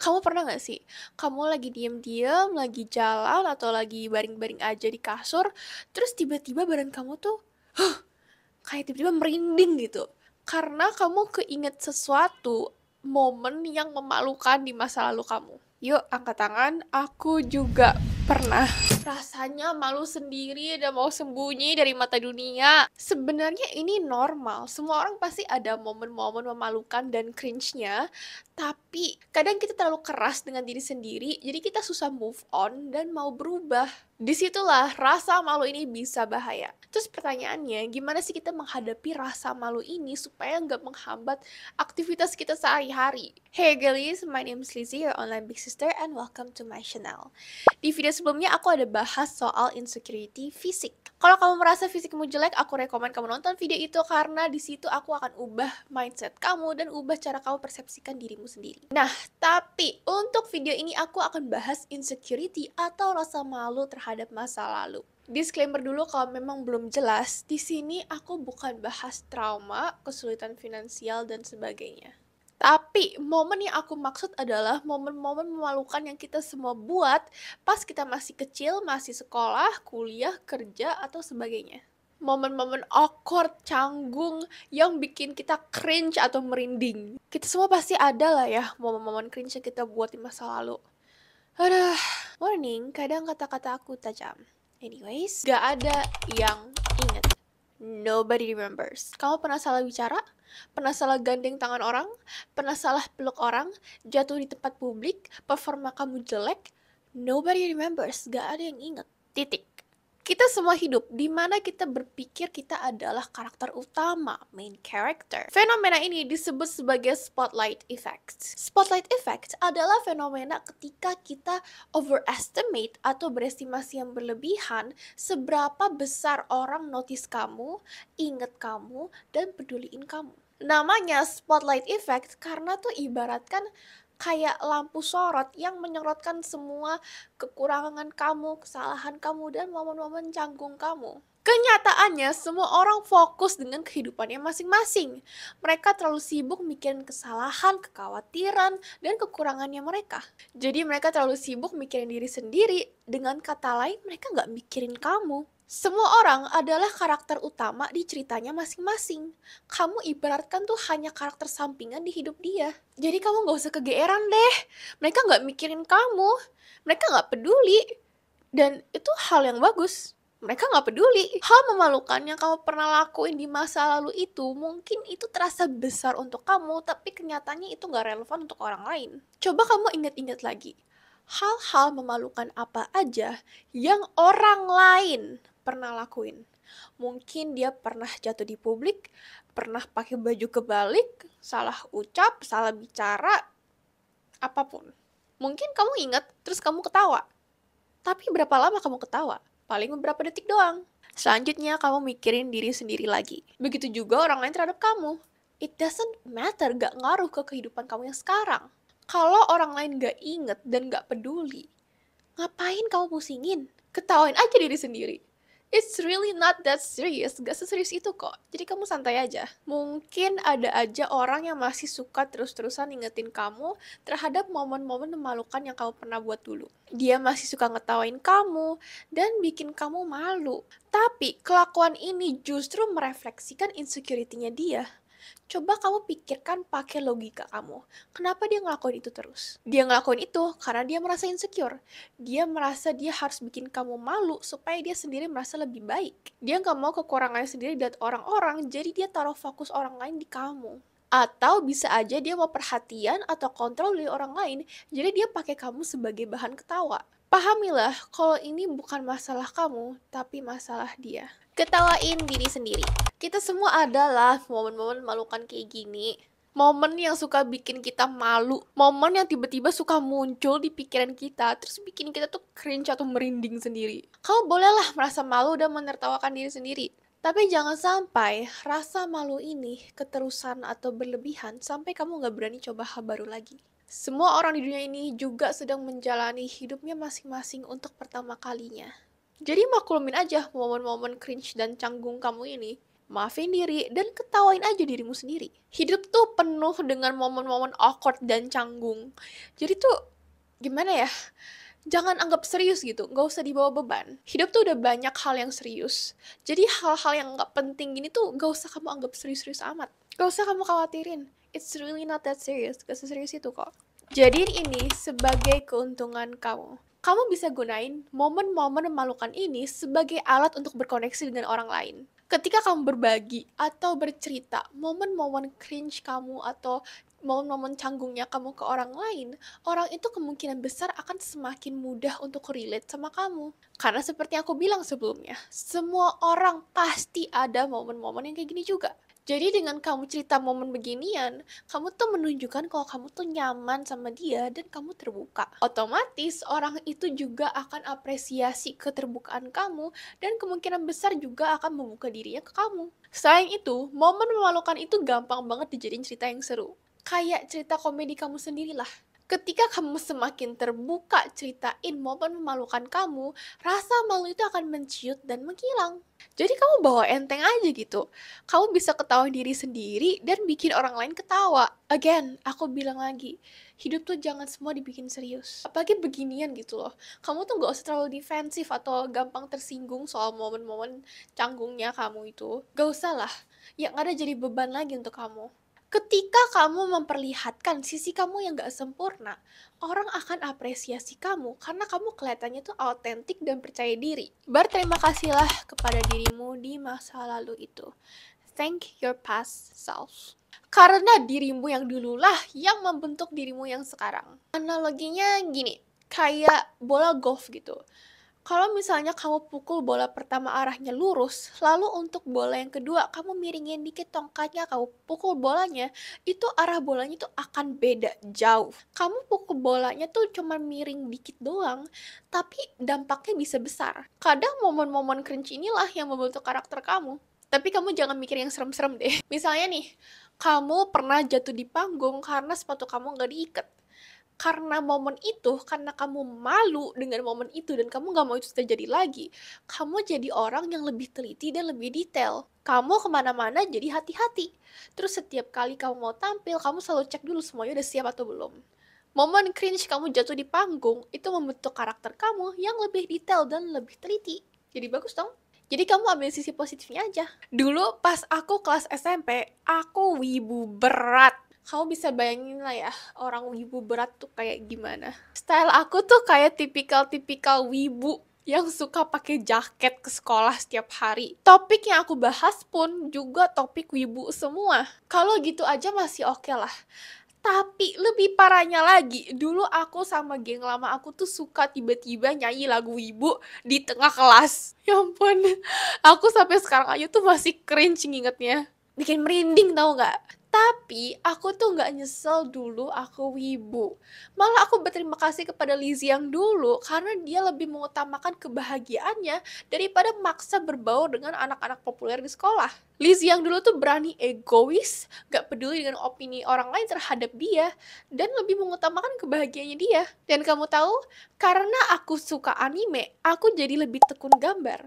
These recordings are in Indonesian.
Kamu pernah nggak sih, kamu lagi diem-diem, lagi jalan, atau lagi baring-baring aja di kasur, terus tiba-tiba badan kamu tuh kayak tiba-tiba merinding gitu. Karena kamu keinget sesuatu, momen yang memalukan di masa lalu kamu. Yuk, angkat tangan. Aku juga pernah. Rasanya malu sendiri dan mau sembunyi dari mata dunia. Sebenarnya ini normal. Semua orang pasti ada momen-momen memalukan dan cringe-nya. Tapi kadang kita terlalu keras dengan diri sendiri, jadi kita susah move on dan mau berubah. Disitulah rasa malu ini bisa bahaya. Terus pertanyaannya, gimana sih kita menghadapi rasa malu ini supaya nggak menghambat aktivitas kita sehari-hari? Hey guys, my name is Lizzie, your online big sister, and welcome to my channel. Di video sebelumnya aku ada bahas soal insecurity fisik. Kalau kamu merasa fisikmu jelek, aku rekomen kamu nonton video itu karena di situ aku akan ubah mindset kamu dan ubah cara kamu persepsikan dirimu sendiri. Nah, tapi untuk video ini aku akan bahas insecurity atau rasa malu terhadap masa lalu. Disclaimer dulu kalau memang belum jelas, di sini aku bukan bahas trauma, kesulitan finansial dan sebagainya. Tapi momen yang aku maksud adalah momen-momen memalukan yang kita semua buat pas kita masih kecil, masih sekolah, kuliah, kerja, atau sebagainya. Momen-momen awkward, canggung, yang bikin kita cringe atau merinding. Kita semua pasti ada lah ya momen-momen cringe yang kita buat di masa lalu. Aduh, warning, kadang kata-kata aku tajam. Anyways, gak ada yang inget. Nobody remembers. Kamu pernah salah bicara? Pernah salah gandeng tangan orang? Pernah salah peluk orang? Jatuh di tempat publik? Performa kamu jelek? Nobody remembers. Gak ada yang inget. Titik. Kita semua hidup di mana kita berpikir kita adalah karakter utama, main character. Fenomena ini disebut sebagai spotlight effect. Spotlight effect adalah fenomena ketika kita overestimate atau berestimasi yang berlebihan seberapa besar orang notice kamu, inget kamu, dan peduliin kamu. Namanya spotlight effect karena tuh ibaratkan kayak lampu sorot yang menyorotkan semua kekurangan kamu, kesalahan kamu, dan momen-momen canggung kamu. Kenyataannya, semua orang fokus dengan kehidupannya masing-masing. Mereka terlalu sibuk mikirin kesalahan, kekhawatiran, dan kekurangannya mereka. Jadi mereka terlalu sibuk mikirin diri sendiri, dengan kata lain mereka nggak mikirin kamu. Semua orang adalah karakter utama di ceritanya masing-masing. Kamu ibaratkan tuh hanya karakter sampingan di hidup dia. Jadi kamu gak usah kegeeran deh. Mereka gak mikirin kamu. Mereka gak peduli. Dan itu hal yang bagus. Mereka gak peduli. Hal memalukan yang kamu pernah lakuin di masa lalu itu, mungkin itu terasa besar untuk kamu, tapi kenyataannya itu gak relevan untuk orang lain. Coba kamu ingat-ingat lagi. Hal-hal memalukan apa aja yang orang lain pernah lakuin. Mungkin dia pernah jatuh di publik, pernah pakai baju kebalik, salah ucap, salah bicara, apapun. Mungkin kamu ingat, terus kamu ketawa. Tapi berapa lama kamu ketawa? Paling beberapa detik doang. Selanjutnya kamu mikirin diri sendiri lagi. Begitu juga orang lain terhadap kamu. It doesn't matter, gak ngaruh ke kehidupan kamu yang sekarang. Kalau orang lain gak inget dan gak peduli, ngapain kamu pusingin? Ketawain aja diri sendiri. It's really not that serious, gak seserius itu kok. Jadi kamu santai aja. Mungkin ada aja orang yang masih suka terus-terusan ingetin kamu terhadap momen-momen memalukan yang kamu pernah buat dulu. Dia masih suka ngetawain kamu dan bikin kamu malu. Tapi kelakuan ini justru merefleksikan insecurity-nya dia. Coba kamu pikirkan pakai logika kamu. Kenapa dia ngelakuin itu terus? Dia ngelakuin itu karena dia merasa insecure. Dia merasa dia harus bikin kamu malu supaya dia sendiri merasa lebih baik. Dia nggak mau kekurangannya sendiri lihat orang-orang, jadi dia taruh fokus orang lain di kamu. Atau bisa aja dia mau perhatian atau kontrol dari orang lain, jadi dia pakai kamu sebagai bahan ketawa. Pahamilah kalau ini bukan masalah kamu, tapi masalah dia. Ketawain diri sendiri. Kita semua adalah momen-momen memalukan kayak gini. Momen yang suka bikin kita malu. Momen yang tiba-tiba suka muncul di pikiran kita, terus bikin kita tuh cringe atau merinding sendiri. Kamu bolehlah merasa malu dan menertawakan diri sendiri. Tapi jangan sampai rasa malu ini keterusan atau berlebihan sampai kamu gak berani coba hal baru lagi. Semua orang di dunia ini juga sedang menjalani hidupnya masing-masing untuk pertama kalinya. Jadi maklumin aja momen-momen cringe dan canggung kamu ini. maafin diri, dan ketawain aja dirimu sendiri. Hidup tuh penuh dengan momen-momen awkward dan canggung. Jadi tuh, gimana ya? Jangan anggap serius gitu, nggak usah dibawa beban. Hidup tuh udah banyak hal yang serius. Jadi hal-hal yang nggak penting gini tuh nggak usah kamu anggap serius-serius amat. Nggak usah kamu khawatirin. It's really not that serious, gak seserius itu kok. Jadiin ini sebagai keuntungan kamu. Kamu bisa gunain momen-momen memalukan ini sebagai alat untuk berkoneksi dengan orang lain. Ketika kamu berbagi atau bercerita momen-momen cringe kamu atau momen-momen canggungnya kamu ke orang lain, orang itu kemungkinan besar akan semakin mudah untuk relate sama kamu. Karena seperti yang aku bilang sebelumnya, semua orang pasti ada momen-momen yang kayak gini juga. Jadi dengan kamu cerita momen beginian, kamu tuh menunjukkan kalau kamu tuh nyaman sama dia dan kamu terbuka. Otomatis orang itu juga akan apresiasi keterbukaan kamu dan kemungkinan besar juga akan membuka dirinya ke kamu. Selain itu, momen memalukan itu gampang banget dijadiin cerita yang seru. Kayak cerita komedi kamu sendirilah. Ketika kamu semakin terbuka ceritain momen memalukan kamu, rasa malu itu akan menciut dan menghilang. Jadi kamu bawa enteng aja gitu. Kamu bisa ketawa diri sendiri dan bikin orang lain ketawa. Again, aku bilang lagi, hidup tuh jangan semua dibikin serius. Apalagi beginian gitu loh. Kamu tuh gak usah terlalu defensif atau gampang tersinggung soal momen-momen canggungnya kamu itu. Gak usah lah. Yang ada jadi beban lagi untuk kamu. Ketika kamu memperlihatkan sisi kamu yang gak sempurna, orang akan apresiasi kamu karena kamu kelihatannya tuh autentik dan percaya diri. Berterima kasihlah kepada dirimu di masa lalu itu. Thank your past self. Karena dirimu yang dululah yang membentuk dirimu yang sekarang. Analoginya gini, kayak bola golf gitu. Kalau misalnya kamu pukul bola pertama arahnya lurus, lalu untuk bola yang kedua kamu miringin dikit tongkatnya, kamu pukul bolanya, itu arah bolanya tuh akan beda jauh. Kamu pukul bolanya tuh cuma miring dikit doang, tapi dampaknya bisa besar. Kadang momen-momen cringe inilah yang membentuk karakter kamu. Tapi kamu jangan mikir yang serem-serem deh. Misalnya nih, kamu pernah jatuh di panggung karena sepatu kamu nggak diikat. Karena momen itu, karena kamu malu dengan momen itu dan kamu gak mau itu terjadi lagi, kamu jadi orang yang lebih teliti dan lebih detail. Kamu kemana-mana jadi hati-hati. Terus setiap kali kamu mau tampil, kamu selalu cek dulu semuanya udah siap atau belum. Momen cringe kamu jatuh di panggung, itu membentuk karakter kamu yang lebih detail dan lebih teliti. Jadi bagus dong. Jadi kamu ambil sisi positifnya aja. Dulu pas aku kelas SMP, aku wibu berat. Kamu bisa bayangin lah ya, orang wibu berat tuh kayak gimana. Style aku tuh kayak tipikal wibu yang suka pakai jaket ke sekolah setiap hari. Topik yang aku bahas pun juga topik wibu semua. Kalau gitu aja masih oke lah. Tapi lebih parahnya lagi, dulu aku sama geng lama aku tuh suka tiba-tiba nyanyi lagu wibu di tengah kelas. Ya ampun, aku sampai sekarang aja tuh masih cringe ngingetnya. Bikin merinding tau gak? Tapi aku tuh gak nyesel dulu aku wibu. Malah aku berterima kasih kepada Lizzy yang dulu karena dia lebih mengutamakan kebahagiaannya daripada maksa berbaur dengan anak-anak populer di sekolah. Lizzy yang dulu tuh berani egois, gak peduli dengan opini orang lain terhadap dia, dan lebih mengutamakan kebahagiaannya dia. Dan kamu tahu, karena aku suka anime, aku jadi lebih tekun gambar.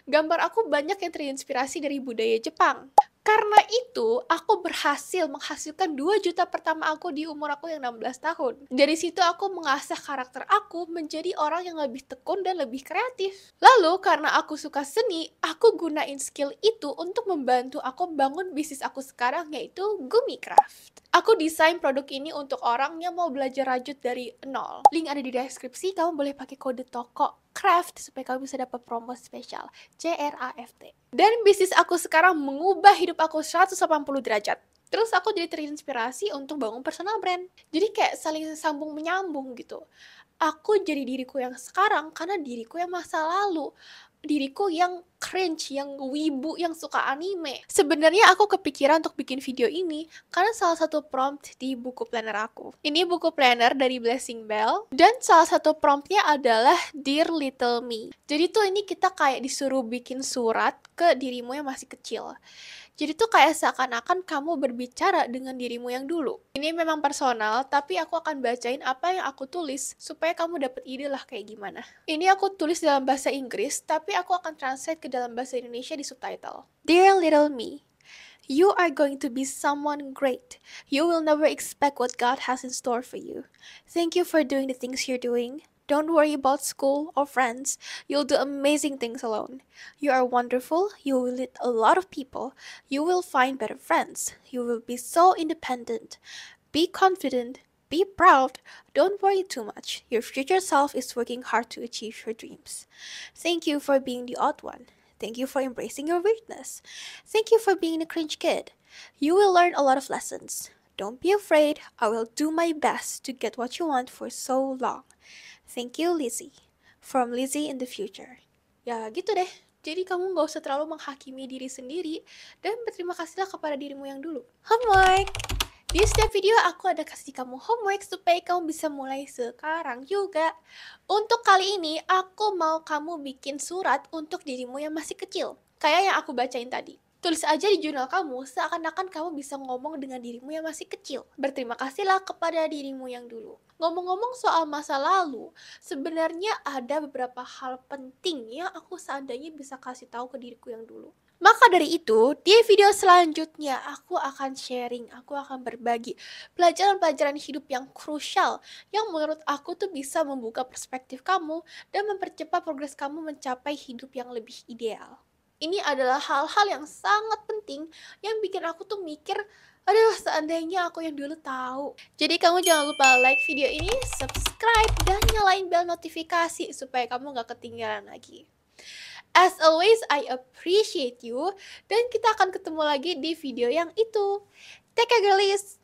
Gambar aku banyak yang terinspirasi dari budaya Jepang. Karena itu, aku berhasil menghasilkan 2 juta pertama aku di umur aku yang 16 tahun. Dari situ aku mengasah karakter aku menjadi orang yang lebih tekun dan lebih kreatif. Lalu, karena aku suka seni, aku gunain skill itu untuk membantu aku bangun bisnis aku sekarang, yaitu Gumi Craft. Aku desain produk ini untuk orang yang mau belajar rajut dari nol. Link ada di deskripsi, kamu boleh pakai kode toko craft supaya kamu bisa dapat promo spesial CRAFT. Dan bisnis aku sekarang mengubah hidup aku 180 derajat. Terus aku jadi terinspirasi untuk bangun personal brand. Jadi kayak saling sambung menyambung gitu. Aku jadi diriku yang sekarang karena diriku yang masa lalu. Diriku yang cringe, yang wibu, yang suka anime. Sebenarnya aku kepikiran untuk bikin video ini karena salah satu prompt di buku planner aku. Ini buku planner dari Blessing Bell dan salah satu promptnya adalah Dear Little Me. Jadi tuh ini kita kayak disuruh bikin surat ke dirimu yang masih kecil. Jadi tuh kayak seakan-akan kamu berbicara dengan dirimu yang dulu. Ini memang personal, tapi aku akan bacain apa yang aku tulis supaya kamu dapat ide lah kayak gimana. Ini aku tulis dalam bahasa Inggris, tapi aku akan translate ke dalam bahasa Indonesia di subtitle. Dear little me, you are going to be someone great. You will never expect what God has in store for you. Thank you for doing the things you're doing. Don't worry about school or friends. You'll do amazing things alone. You are wonderful. You will meet a lot of people. You will find better friends. You will be so independent. Be confident. Be proud. Don't worry too much. Your future self is working hard to achieve your dreams. Thank you for being the odd one. Thank you for embracing your weirdness. Thank you for being the cringe kid. You will learn a lot of lessons. Don't be afraid. I will do my best to get what you want for so long. Thank you, Lizzie. From Lizzie in the future. Ya gitu deh. Jadi kamu gak usah terlalu menghakimi diri sendiri dan berterima kasihlah kepada dirimu yang dulu. Homework! Di setiap video aku ada kasih kamu homework supaya kamu bisa mulai sekarang juga. Untuk kali ini aku mau kamu bikin surat untuk dirimu yang masih kecil. Kayak yang aku bacain tadi. Tulis aja di jurnal kamu seakan-akan kamu bisa ngomong dengan dirimu yang masih kecil. Berterima kasihlah kepada dirimu yang dulu. Ngomong-ngomong soal masa lalu, sebenarnya ada beberapa hal penting yang aku seandainya bisa kasih tahu ke diriku yang dulu. Maka dari itu, di video selanjutnya aku akan sharing, aku akan berbagi pelajaran-pelajaran hidup yang krusial yang menurut aku tuh bisa membuka perspektif kamu dan mempercepat progres kamu mencapai hidup yang lebih ideal. Ini adalah hal-hal yang sangat penting yang bikin aku tuh mikir, aduh seandainya aku yang dulu tahu. Jadi kamu jangan lupa like video ini, subscribe, dan nyalain bel notifikasi supaya kamu gak ketinggalan lagi. As always, I appreciate you, dan kita akan ketemu lagi di video yang itu. Take care girlies!